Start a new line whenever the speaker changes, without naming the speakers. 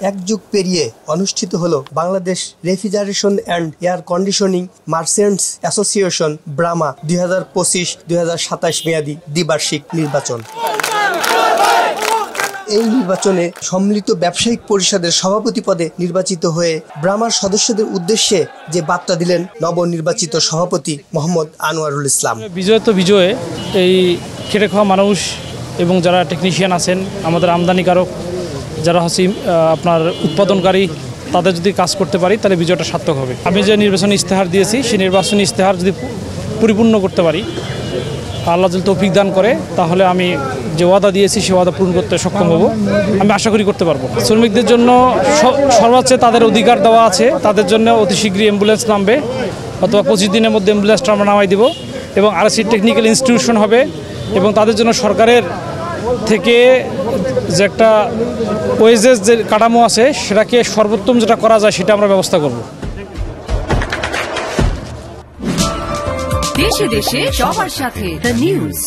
এক যুগ পেরিয়ে অনুষ্ঠিত হলো Bangladesh refrigeration and air conditioning merchants association BRAMA 2025-2027 মেয়াদী দ্বিবার্ষিক নির্বাচন। এই নির্বাচনে সম্মিলিত ব্যবসায়িক পরিষদের সভাপতি পদে নির্বাচিত হয়ে ব্রামার সদস্যদের উদ্দেশ্যে যে বার্তা দিলেন নবনির্বাচিত সভাপতি মোহাম্মদ আনোয়ারুল ইসলাম।
বিজয় তো বিজয়, এই খেটে খাওয়া মানুষ এবং যারা টেকনিশিয়ান আছেন, আমাদের আমদানিকারক যারা হচ্ছে আপনার উৎপাদনকারী, তাদের যদি কাজ করতে পারি তাহলে বিজয়টা সার্থক হবে। আমি যে নির্বাচনী ইস্তেহার দিয়েছি সেই নির্বাচনী ইস্তেহার যদি পরিপূর্ণ করতে পারি, আল্লাহ যদি তৌফিক দান করে, তাহলে আমি যে ওয়াদা দিয়েছি সে ওয়াদা পূরণ করতে সক্ষম হব। আমি আশা করি করতে পারবো। শ্রমিকদের জন্য সর্বোচ্চ তাদের অধিকার দেওয়া আছে, তাদের জন্য অতি শীঘ্রই অ্যাম্বুলেন্স নামবে, অথবা 25 দিনের মধ্যে অ্যাম্বুলেন্সটা আমরা নামাই দিব এবং আরএসসি টেকনিক্যাল ইনস্টিটিউশন হবে এবং তাদের জন্য সরকারের থেকে যে একটা ওয়েজেস যে কাঠামো আছে সেটাকে সর্বোত্তম যেটা করা যায় সেটা আমরা ব্যবস্থা করব।
দেশে দেশে সবার সাথে দ্য নিউজ।